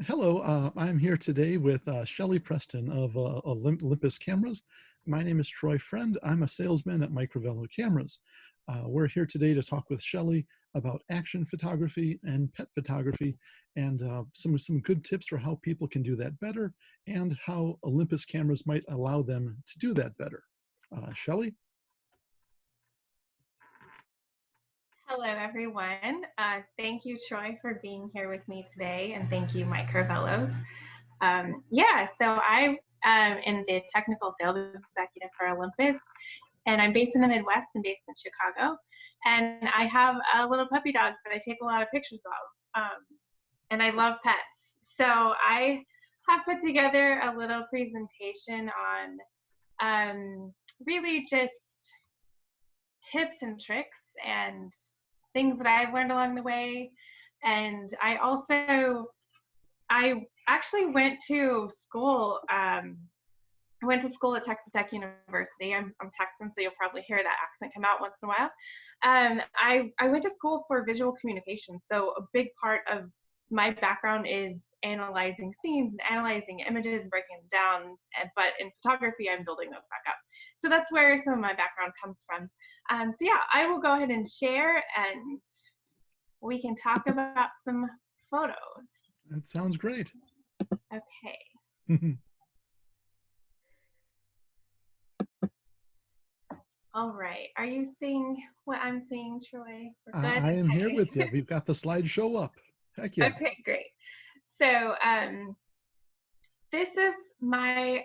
Hello, I'm here today with Shelley Preston of Olympus Cameras. My name is Troy Friend. I'm a salesman at Microvello Cameras. We're here today to talk with Shelley about action photography and pet photography and some good tips for how people can do that better and how Olympus cameras might allow them to do that better. Shelley? Hello, everyone. Thank you, Troy, for being here with me today, and thank you, Mike Carvellos. So I am the technical sales executive for Olympus, and I'm based in the Midwest and based in Chicago. And I have a little puppy dog that I take a lot of pictures of, and I love pets. So I have put together a little presentation on really just tips and tricks and things that I've learned along the way. And I actually went to school. I went to school at Texas Tech University. I'm Texan, so you'll probably hear that accent come out once in a while. I went to school for visual communication. So a big part of my background is analyzing scenes and analyzing images and breaking them down. But in photography, I'm building those back up. So that's where some of my background comes from. I will go ahead and share, and we can talk about some photos. That sounds great. Okay. All right. Are you seeing what I'm seeing, Troy? We're good? I am here with you. We've got the slideshow up. Heck yeah. Okay, great. So this is my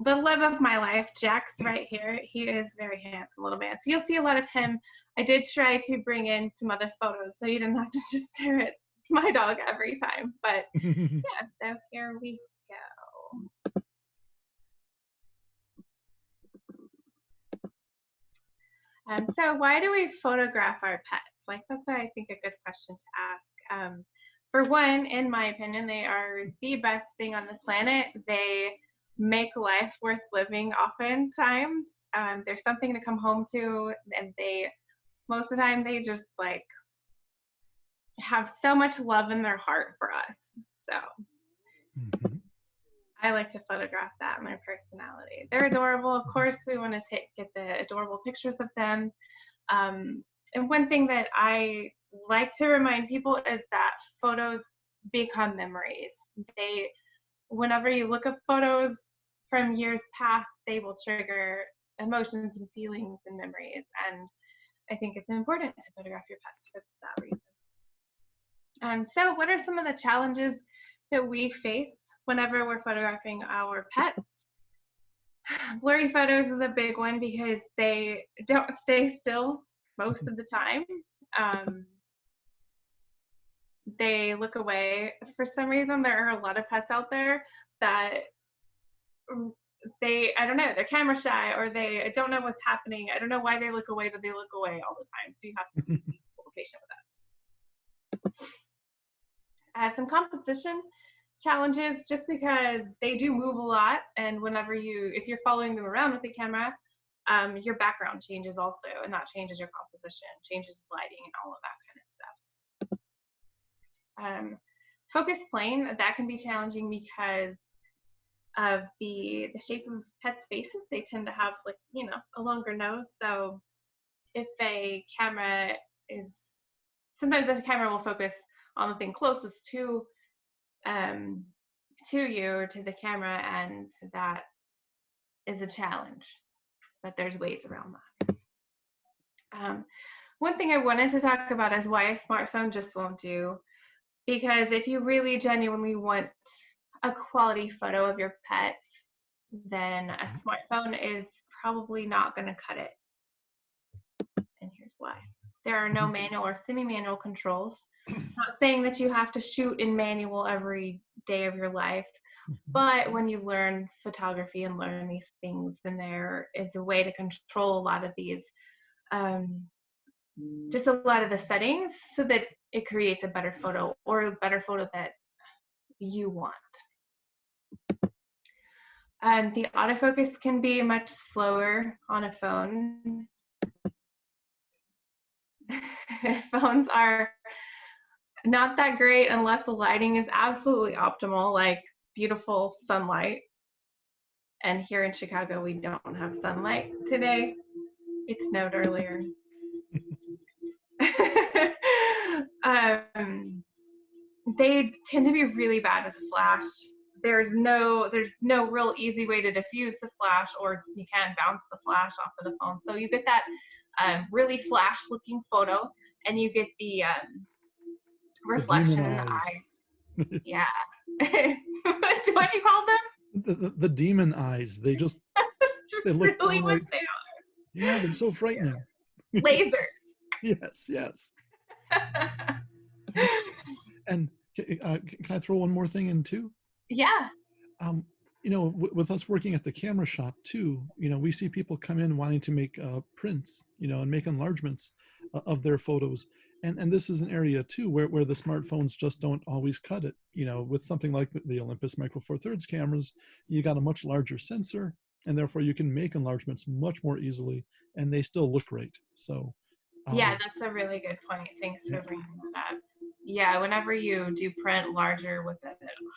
the love of my life, Jack's right here. He is a very handsome little man. So you'll see a lot of him. I did try to bring in some other photos so you didn't have to just stare at my dog every time. But yeah, so here we go. So why do we photograph our pets? Like, that's, I think, a good question to ask. For one, in my opinion, they are the best thing on the planet. They make life worth living oftentimes. There's something to come home to, and most of the time, they just like have so much love in their heart for us. So I like to photograph that in their personality. They're adorable. Of course, we want to get the adorable pictures of them. And one thing that I like to remind people is that photos become memories. Whenever you look at photos from years past, they will trigger emotions and feelings and memories. And I think it's important to photograph your pets for that reason. So what are some of the challenges that we face whenever we're photographing our pets? Blurry photos is a big one because they don't stay still most of the time. They look away. For some reason, there are a lot of pets out there that I don't know, they're camera shy, or they don't know what's happening. I don't know why they look away, but they look away all the time. So you have to be a little patient with that. Some composition challenges, just because they do move a lot, and if you're following them around with the camera, your background changes also, and that changes your composition, changes lighting, and all of that kind of stuff. Focus plane, that can be challenging because of the shape of pets' faces. They tend to have a longer nose. So if sometimes the camera will focus on the thing closest to you or to the camera, and that is a challenge, but there's ways around that. One thing I wanted to talk about is why a smartphone just won't do, because if you really genuinely want a quality photo of your pet, then a smartphone is probably not going to cut it. And here's why. There are no manual or semi-manual controls. Not saying that you have to shoot in manual every day of your life, but when you learn photography and learn these things, then there is a way to control a lot of these, just a lot of the settings, so that it creates a better photo, or a better photo that you want. The autofocus can be much slower on a phone. Phones are not that great unless the lighting is absolutely optimal, like beautiful sunlight. And here in Chicago, we don't have sunlight today. It snowed earlier. They tend to be really bad with the flash. There's no real easy way to diffuse the flash, or you can't bounce the flash off of the phone. So you get that really flash looking photo, and you get the The demon reflection in the eyes. eyes. Yeah. What you call them? The demon eyes. They That's look really what downright. they are. Yeah, they're so frightening. Lasers. Yes, yes. And can I throw one more thing in too? Yeah. With us working at the camera shop too, we see people come in wanting to make prints, and make enlargements of their photos. And this is an area too where the smartphones just don't always cut it. With something like the Olympus Micro Four Thirds cameras, you got a much larger sensor, and therefore you can make enlargements much more easily, and they still look great. So, Yeah, that's a really good point. Thanks for yeah. bringing that up. Yeah, whenever you do print larger with a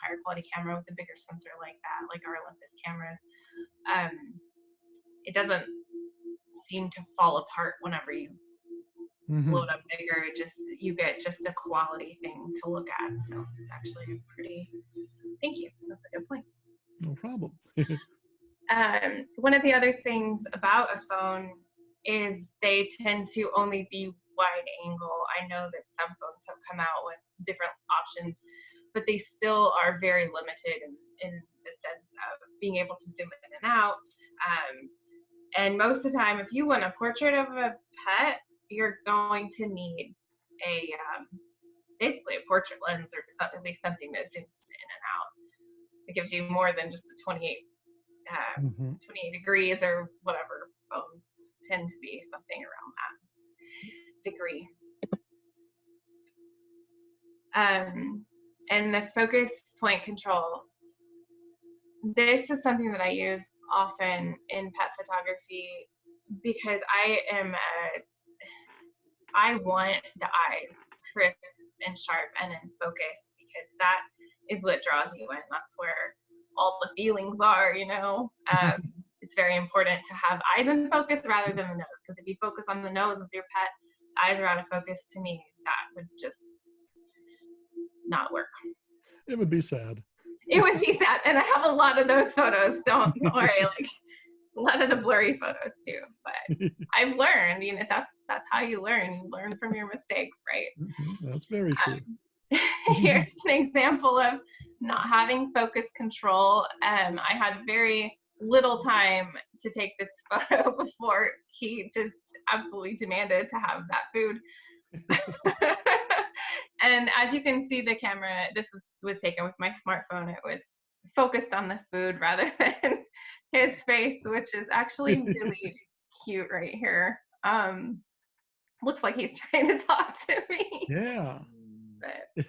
higher quality camera with a bigger sensor like that, like our Olympus cameras, it doesn't seem to fall apart whenever you blow it up bigger. You get just a quality thing to look at. So it's actually thank you. That's a good point. No problem. One of the other things about a phone is they tend to only be wide angle. I know that some phones have come out with different options, but they still are very limited in the sense of being able to zoom in and out. And most of the time, if you want a portrait of a pet, you're going to need basically a portrait lens, or at least something that zooms in and out. It gives you more than just a 28 degrees or whatever. Phones tend to be something around that degree. And the focus point control. This is something that I use often in pet photography because I want the eyes crisp and sharp and in focus, because that is what draws you in. That's where all the feelings are, It's very important to have eyes in focus rather than the nose, because if you focus on the nose of your pet, the eyes are out of focus. To me, that would just not work. It would be sad. It would be sad, and I have a lot of those photos. Don't worry, like a lot of the blurry photos too. But I've learned, that's how you learn. You learn from your mistakes, right? That's very true. Here's an example of not having focus control. I had very little time to take this photo before he just absolutely demanded to have that food. And as you can see, the camera, this was taken with my smartphone. It was focused on the food rather than his face, which is actually really cute right here. Looks like he's trying to talk to me. Yeah. But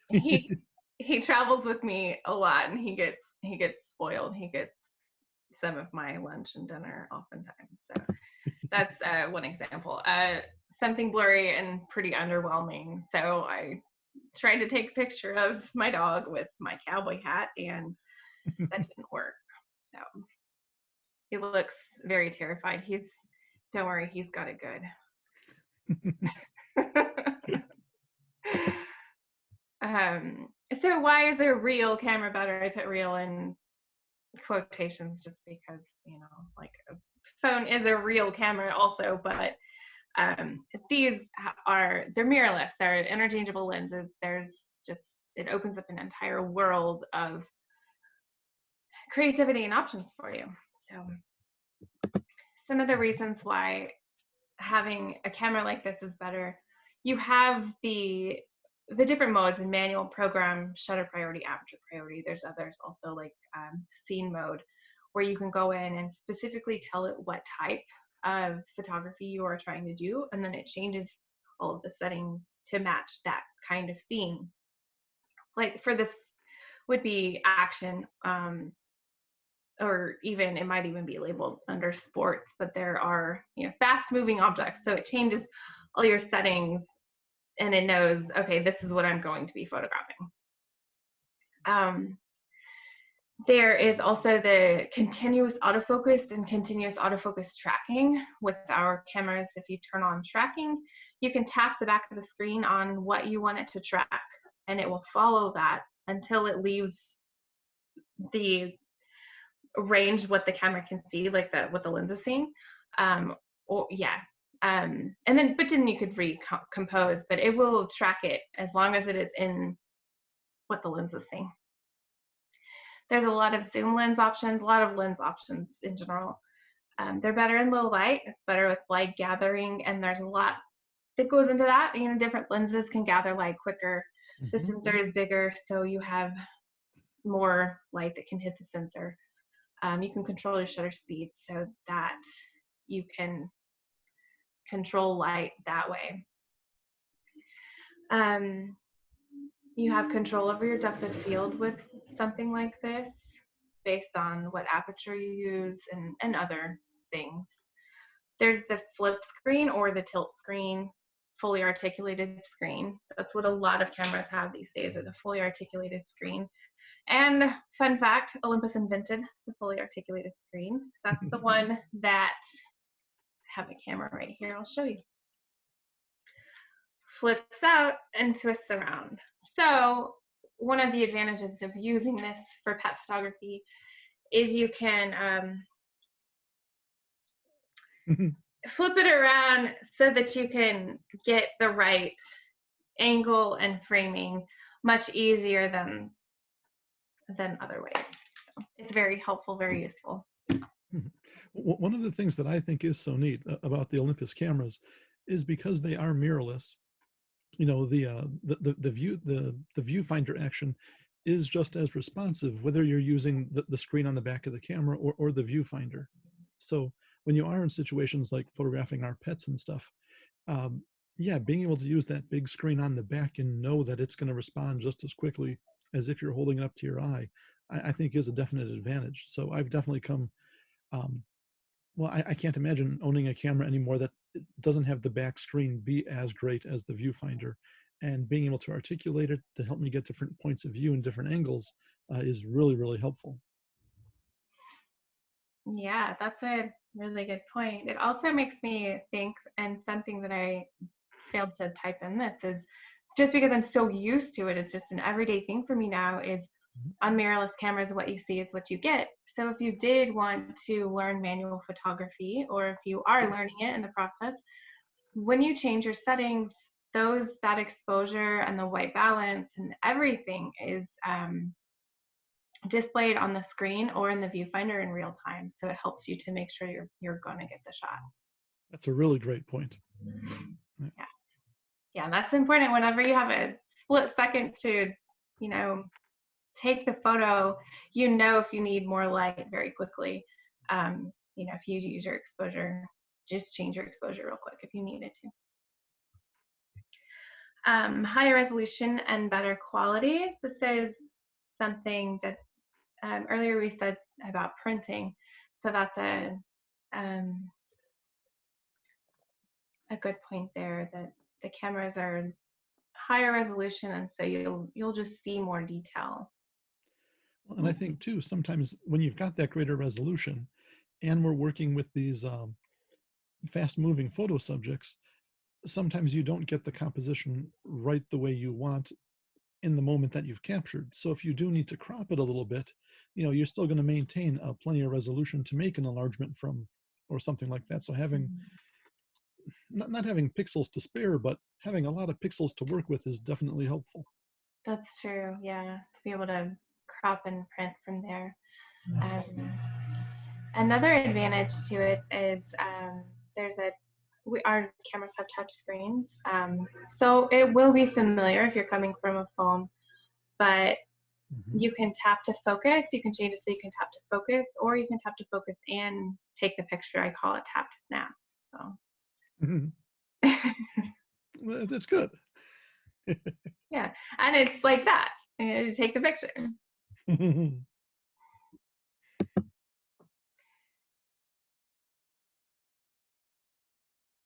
he travels with me a lot, and he gets spoiled. He gets some of my lunch and dinner oftentimes. So that's one example. Something blurry and pretty underwhelming. So I tried to take a picture of my dog with my cowboy hat, and that didn't work. So he looks very terrified. Don't worry, he's got it good. So why is a real camera better? I put real in quotations just because, like a phone is a real camera also, but they're mirrorless. They're interchangeable lenses. It opens up an entire world of creativity and options for you. So some of the reasons why having a camera like this is better: you have the different modes in manual, program, shutter priority, aperture priority. There's others also, like scene mode, where you can go in and specifically tell it what type of photography you are trying to do, and then it changes all of the settings to match that kind of scene. Like for this would be action, or even it might even be labeled under sports, but there are fast moving objects, so it changes all your settings and it knows, okay, this is what I'm going to be photographing. Um, there is also the continuous autofocus and continuous autofocus tracking with our cameras. If you turn on tracking, you can tap the back of the screen on what you want it to track, and it will follow that until it leaves the range what the camera can see, like what the lens is seeing. Or yeah. And then, but then you could recompose, but it will track it as long as it is in what the lens is seeing. There's a lot of zoom lens options, a lot of lens options in general. They're better in low light. It's better with light gathering, and there's a lot that goes into that. You know, different lenses can gather light quicker. The sensor is bigger, so you have more light that can hit the sensor. You can control your shutter speed so that you can control light that way. You have control over your depth of field with something like this based on what aperture you use and other things. There's the flip screen or the tilt screen, fully articulated screen. That's what a lot of cameras have these days, are the fully articulated screen. And fun fact, Olympus invented the fully articulated screen. That's the one that, I have a camera right here, I'll show you. Flips out and twists around. So one of the advantages of using this for pet photography is you can flip it around so that you can get the right angle and framing much easier than other ways. So it's very helpful, very useful. One of the things that I think is so neat about the Olympus cameras is because they are mirrorless. You know, the viewfinder action is just as responsive whether you're using the screen on the back of the camera or the viewfinder. So when you are in situations like photographing our pets and stuff, yeah, being able to use that big screen on the back and know that it's going to respond just as quickly as if you're holding it up to your eye, I think is a definite advantage. So I've definitely come, well, I can't imagine owning a camera anymore that doesn't have the back screen be as great as the viewfinder. And being able to articulate it to help me get different points of view and different angles is really, really helpful. Yeah, that's a really good point. It also makes me think, and something that I failed to type in this is, just because I'm so used to it, it's just an everyday thing for me now, is on mirrorless cameras, what you see is what you get. So if you did want to learn manual photography, or if you are learning it in the process, when you change your settings, that exposure and the white balance and everything is displayed on the screen or in the viewfinder in real time. So it helps you to make sure you're going to get the shot. That's a really great point. Yeah. Yeah, that's important whenever you have a split second to, you know, take the photo, you know, if you need more light very quickly. You know, if you use your exposure, just change your exposure real quick if you needed to. Higher resolution and better quality. This is something that earlier we said about printing. So that's a good point there, that the cameras are higher resolution, and so you'll just see more detail. And I think too, sometimes when you've got that greater resolution and we're working with these fast moving photo subjects, sometimes you don't get the composition right the way you want in the moment that you've captured. So if you do need to crop it a little bit, you know, you're still going to maintain plenty of resolution to make an enlargement from, or something like that. So having, not having pixels to spare, but having a lot of pixels to work with is definitely helpful. That's true, yeah, to be able to crop and print from there. Another advantage to it is our cameras have touch screens, so it will be familiar if you're coming from a phone, but you can tap to focus. You can change it so you can tap to focus, or you can tap to focus and take the picture. I call it tap to snap. So Well, that's good. yeah, and it's like that. You take the picture.